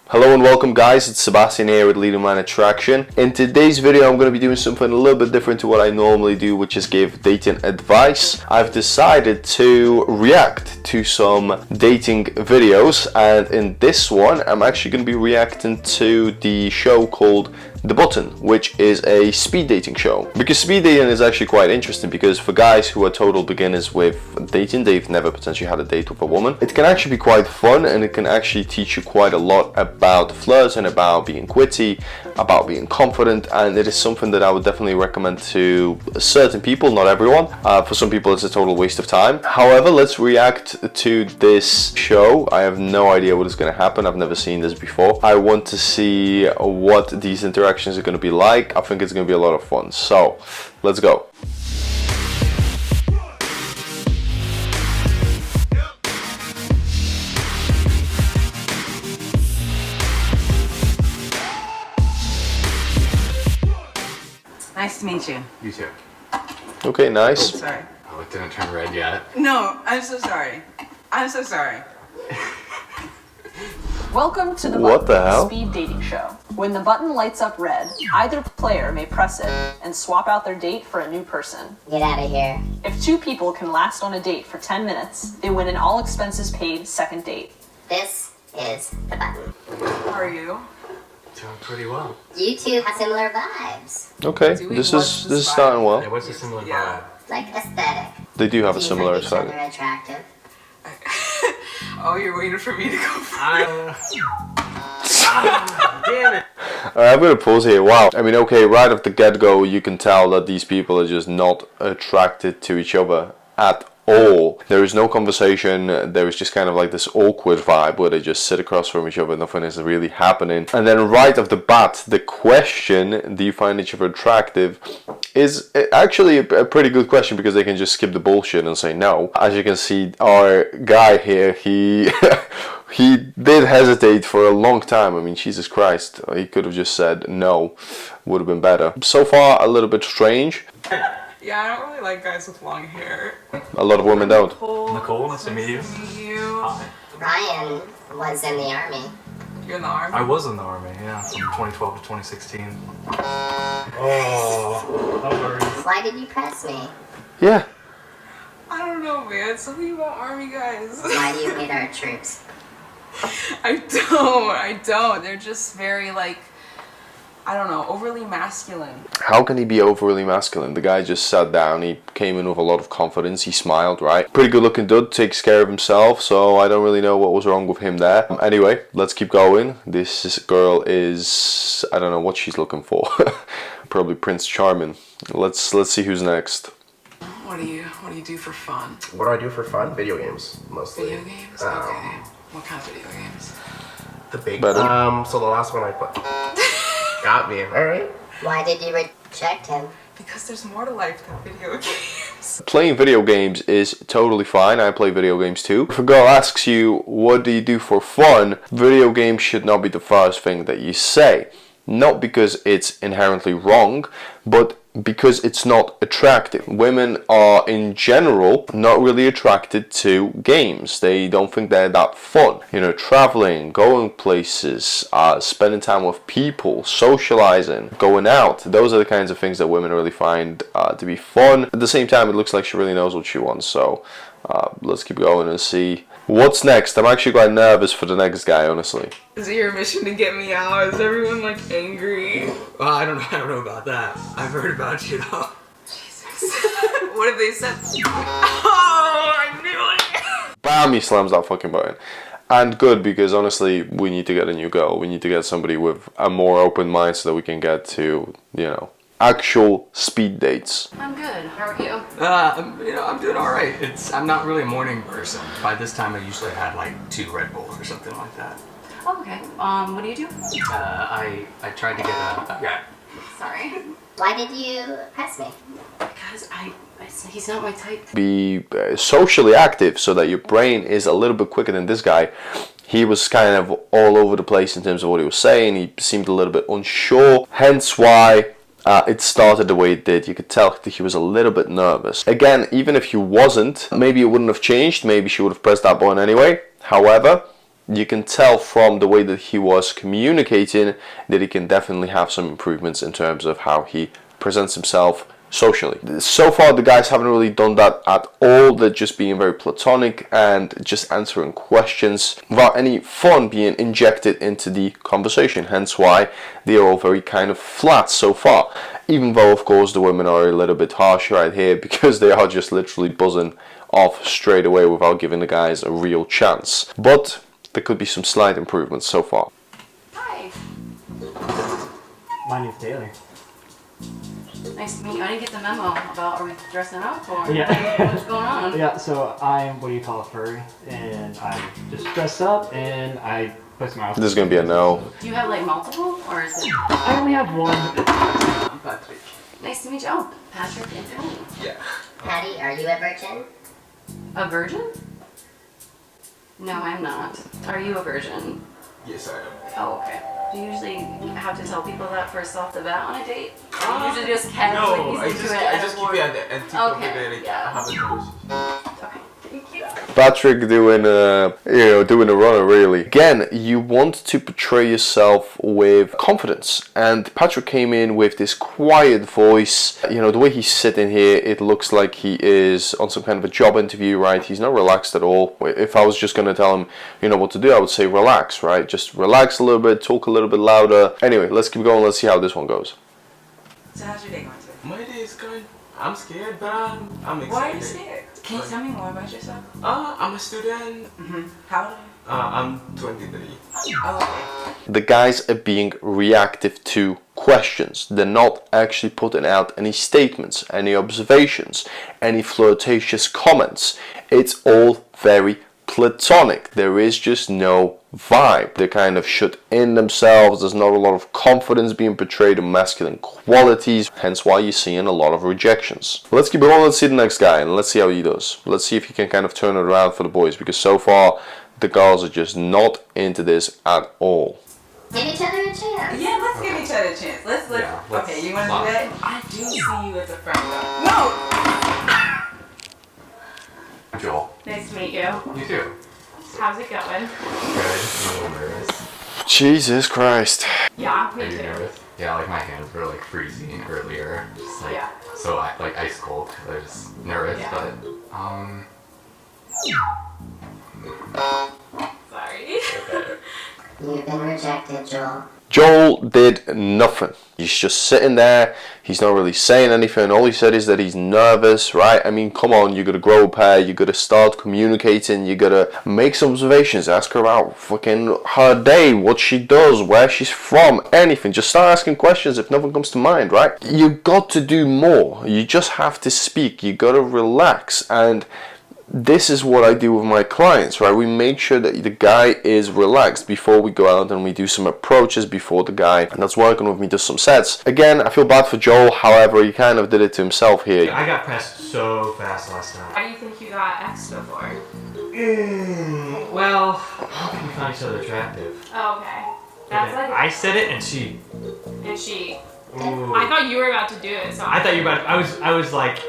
Hello and welcome guys, it's Sebastian here with Leading Man Attraction. In today's video I'm going to be doing something a little bit different to what I normally do, which is give dating advice. I've decided to react to some dating videos, and in this one I'm actually going to be reacting to the show called The Button, which is a speed dating show. Because speed dating is actually quite interesting, because for guys who are total beginners with dating, they've never potentially had a date with a woman, it can actually be quite fun and it can actually teach you quite a lot about flirting, about being witty, about being confident, and it is something that I would definitely recommend to certain people, not everyone. For some people it's a total waste of time. However, let's react to this show. I have no idea what is going to happen. I've never seen this before. I want to see what these interactions are going to be like. I think it's going to be a lot of fun. So, let's go. Nice to meet you. You too. Okay, nice. Oh, sorry. Oh, it didn't turn red yet. No, I'm so sorry. I'm so sorry. Welcome to the What Button the hell? Speed Dating Show. When the button lights up red, either player may press it and swap out their date for a new person. Get out of here. If two people can last on a date for 10 minutes, they win an all expenses paid second date. This is the button. How are you? Doing pretty well. You two have similar vibes, Okay, Do we this watch is this starting Hey, well. what's a similar Yeah. like aesthetic. They do have a Do you similar find each other aesthetic. attractive? Oh, you're waiting for me to go first. Damn it! Alright, I'm gonna pause here. Wow. I mean, okay, right off the get-go, you can tell that these people are just not attracted to each other at all. There is no conversation. There is just kind of like this awkward vibe where they just sit across from each other. Nothing is really happening. And then right off the bat, the question, do you find each other attractive, is actually a pretty good question, because they can just skip the bullshit and say no. As you can see, our guy here, he he did hesitate for a long time. I mean, Jesus Christ, he could have just said no, would have been better. So far, a little bit strange. Yeah, I don't really like guys with long hair. A lot of women don't. Nicole, nice to meet you. You. Hi. Ryan was in the army. You're in the army. I was in the army, yeah, from 2012 to 2016. Oh, no worries. Why did you press me? Yeah. I don't know, man. Something about army guys. Why do you hate our troops? I don't. They're just very, like, I don't know, overly masculine. How can he be overly masculine? The guy just sat down, he came in with a lot of confidence, he smiled, right? Pretty good looking dude, takes care of himself, so I don't really know what was wrong with him there. Anyway, let's keep going. This girl is, I don't know what she's looking for. Probably Prince Charming. Let's see who's next. What do you do for fun? What do I do for fun? Video games, mostly. Video games? Okay. What kind of video games? The big. Better. So the last one I put. Got me. All right. Why did you reject him? Because there's more to life than video games. Playing video games is totally fine. I play video games too. If a girl asks you, what do you do for fun? Video games should not be the first thing that you say. Not because it's inherently wrong, but because it's not attractive. Women are in general not really attracted to games. They don't think they're that fun. You know, traveling, going places, spending time with people, socializing, going out. Those are the kinds of things that women really find to be fun. At the same time, it looks like she really knows what she wants. So let's keep going and see what's next. I'm actually quite nervous for the next guy, honestly. Is it your mission to get me out? Is everyone like angry? Well, I don't know about that. I've heard about you though. Jesus. What have they said? Oh, I knew it. Bam, he slams that fucking button. And good, because honestly, we need to get a new girl. We need to get somebody with a more open mind so that we can get to, you know, actual speed dates. I'm good. How are you? I'm doing all right. I'm not really a morning person. By this time, I usually had like 2 Red Bulls or something like that. Oh, okay. What do you do? I tried to get a yeah. Sorry. Why did you press me? Because he's not my type. Be socially active so that your brain is a little bit quicker than this guy. He was kind of all over the place in terms of what he was saying. He seemed a little bit unsure, hence why it started the way it did. You could tell that he was a little bit nervous. Again, even if he wasn't, maybe it wouldn't have changed. Maybe she would have pressed that button anyway. However, you can tell from the way that he was communicating that he can definitely have some improvements in terms of how he presents himself socially. So far the guys haven't really done that at all. They're just being very platonic and just answering questions without any fun being injected into the conversation, hence why they are all very kind of flat so far, even though of course the women are a little bit harsh right here because they are just literally buzzing off straight away without giving the guys a real chance. But there could be some slight improvements so far. Hi. My name's Taylor. Nice to meet you. I didn't get the memo about are we dressing up or Yeah. what's going on? Yeah, so I'm what do you call a furry, and I just dress up and I put some outfits. This is gonna be a no. Do you have like multiple or is it? I only have one. I'm Patrick. Nice to meet you. Oh, Patrick and Patty. Yeah. Patty, are you a virgin? A virgin? No, I'm not. Are you a virgin? Yes, I am. Oh, okay. Do you usually have to tell people that first off the bat on a date? Or you usually just casually No, I ease into just, it I just keep it at the end of Okay, the day, like, yeah. have a conversation. Okay, thank you. Patrick doing a runner really. Again, you want to portray yourself with confidence, and Patrick came in with this quiet voice. You know, the way he's sitting here, it looks like he is on some kind of a job interview, right? He's not relaxed at all. If I was just going to tell him, you know, what to do, I would say relax, right? Just relax a little bit, talk a little bit louder. Anyway, let's keep going. Let's see how this one goes. So how's your day going today? My day is good. I'm scared, but I'm excited. Why are you scared? Can you tell me more about yourself? I'm a student. How old are you? I'm 23. Oh, okay. The guys are being reactive to questions. They're not actually putting out any statements, any observations, any flirtatious comments. It's all very platonic. There is just no vibe. They're kind of shut in themselves. There's not a lot of confidence being portrayed of masculine qualities, hence why you're seeing a lot of rejections. Let's keep going. Let's see the next guy and let's see how he does. Let's see if he can kind of turn it around for the boys, because so far the girls are just not into this at all. Give each other a chance. Yeah, let's give each other a chance. Let's Yeah, let's okay, you want to lock. do that? I do see you as a friend though. No! Joel. Nice to meet you. You too. How's it going? Good. I'm a little nervous. Jesus Christ. Yeah, Are me you too. nervous? Yeah, like my hands were like freezing earlier. Just like Yeah. so I like ice cold because I was just nervous, Yeah. but Sorry. You've been rejected, Joel. Joel did nothing. He's just sitting there. He's not really saying anything. All he said is that he's nervous, right? I mean, come on, you gotta grow a pair. You gotta start communicating. You gotta make some observations. Ask her about fucking her day, what she does, where she's from, anything. Just start asking questions if nothing comes to mind, right? You got to do more. You just have to speak. You gotta relax. And this is what I do with my clients, right? We make sure that the guy is relaxed before we go out and we do some approaches before the guy that's working with me does some sets. Again, I feel bad for Joel, however, he kind of did it to himself here. I got pressed so fast last time. Why do you think you got X'd before? Well, I think we found each other attractive. Oh, okay. That's like. I said it and she. And she. Ooh. I thought you were about to do it, so. I thought you were about. I was like,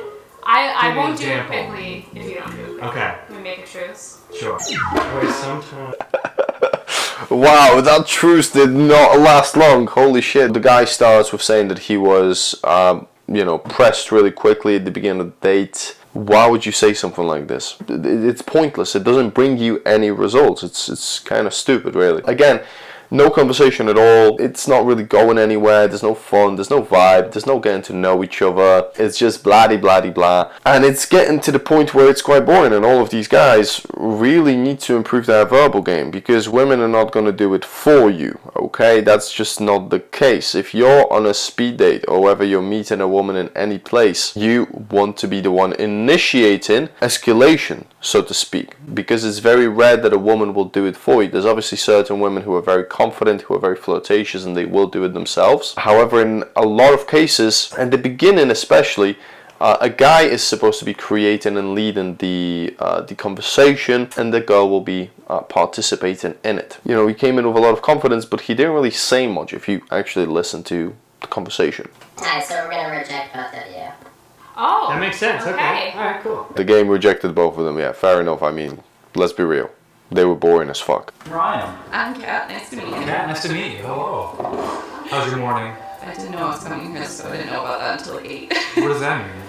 I Give me an won't do it example. quickly if you don't do it quickly. okay, Can we make a truce? sure. Wait, sometimes. Wow, that truce did not last long. Holy shit. The guy starts with saying that he was, pressed really quickly at the beginning of the date. Why would you say something like this? It's pointless. It doesn't bring you any results. It's kind of stupid, really. Again, no conversation at all. It's not really going anywhere. There's no fun. There's no vibe. There's no getting to know each other. It's just blah-de-blah-de-blah. And it's getting to the point where it's quite boring, and all of these guys really need to improve their verbal game, because women are not going to do it for you, okay? That's just not the case. If you're on a speed date or whether you're meeting a woman in any place, you want to be the one initiating escalation, so to speak, because it's very rare that a woman will do it for you. There's obviously certain women who are very confident, who are very flirtatious, and they will do it themselves. However, in a lot of cases, at the beginning especially, a guy is supposed to be creating and leading the conversation, and the girl will be participating in it. You know, he came in with a lot of confidence, but he didn't really say much if you actually listen to the conversation. Alright, so we're gonna reject both of you. Oh. That makes sense. Okay. All right. Cool. The game rejected both of them. Yeah, fair enough. I mean, let's be real. they were boring as fuck. Ryan. I'm Kat. Nice to meet you. Kat, nice to meet you. Hello. How's your morning? I didn't know I was coming here, so I didn't know about that until like 8. What does that mean?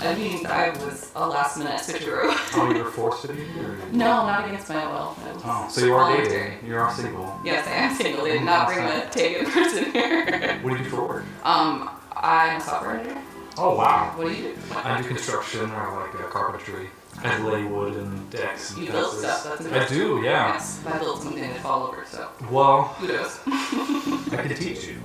I mean, I was a last minute switcheroo. Oh, you were forced to be here? No, not against my will. It was Oh, so you are voluntary. dating. You are single. Yes, I am single. They did not bring a taken person here. What do you do for work? I'm a software engineer. Oh, wow. What do you do? I do construction or like carpentry. I lay wood and decks and You build fences. stuff. That's I impressive. do, yeah. Yes, I built something that fall over, so Well, kudos. I can teach you.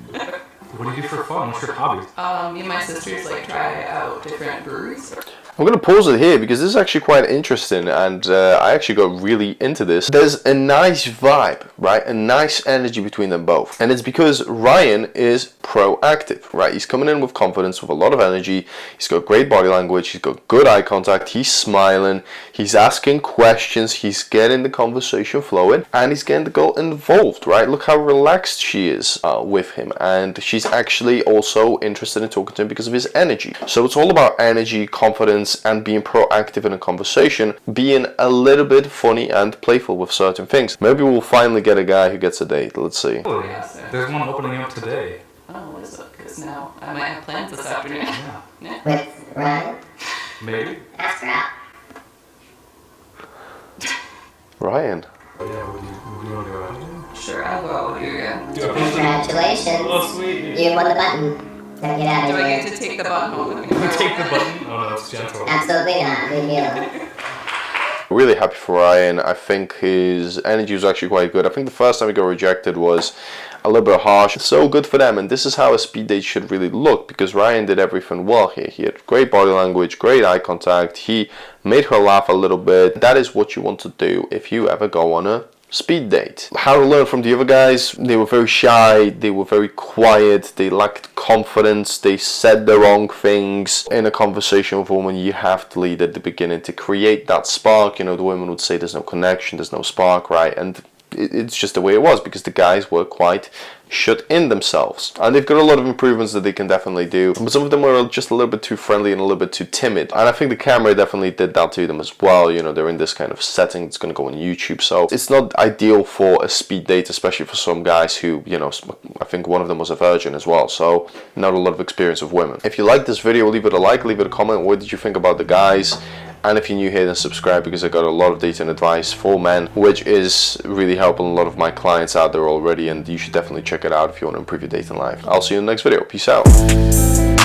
What do you do for fun? What's your hobby? Me and my sisters like try out different breweries. I'm going to pause it here because this is actually quite interesting, and I actually got really into this. There's a nice vibe, right? A nice energy between them both. And it's because Ryan is proactive, right? He's coming in with confidence, with a lot of energy. He's got great body language. He's got good eye contact. He's smiling. He's asking questions. He's getting the conversation flowing, and he's getting the girl involved, right? Look how relaxed she is with him. And she's actually also interested in talking to him because of his energy. So it's all about energy, confidence, and being proactive in a conversation, being a little bit funny and playful with certain things. Maybe we'll finally get a guy who gets a date. Let's see. Oh, there's one opening up today. Oh, what is it? Because now I might have plans this afternoon. Yeah. With Ryan? Maybe? Ask her out. Ryan. Yeah, would you want to go out? Sure, I'll go out with you again. Congratulations. Oh, sweet. You won the button. Now get out Do of I here. get to take the button home with me? Take the button. Oh, no, that's gentle. Absolutely not. Leave me alone. Really happy for Ryan. I think his energy was actually quite good. I think the first time he got rejected was a little bit harsh. So good for them, and this is how a speed date should really look, because Ryan did everything well here. He had great body language, great eye contact. He made her laugh a little bit. That is what you want to do if you ever go on a speed date. How to learn from the other guys: they were very shy, they were very quiet, they lacked confidence, they said the wrong things. In a conversation with a woman, you have to lead at the beginning to create that spark. You know, the women would say there's no connection, there's no spark, right? And it's just the way it was, because the guys were quite shut in themselves, and they've got a lot of improvements that they can definitely do, but some of them were just a little bit too friendly and a little bit too timid, and I think the camera definitely did that to them as well. You know, they're in this kind of setting, it's going to go on YouTube, so it's not ideal for a speed date, especially for some guys who, you know, I think one of them was a virgin as well, so not a lot of experience with women. If you like this video, leave it a like, leave it a comment. What did you think about the guys? And if you're new here, then subscribe, because I got a lot of dating advice for men, which is really helping a lot of my clients out there already, and you should definitely check it out if you want to improve your dating life. I'll see you in the next video. Peace out.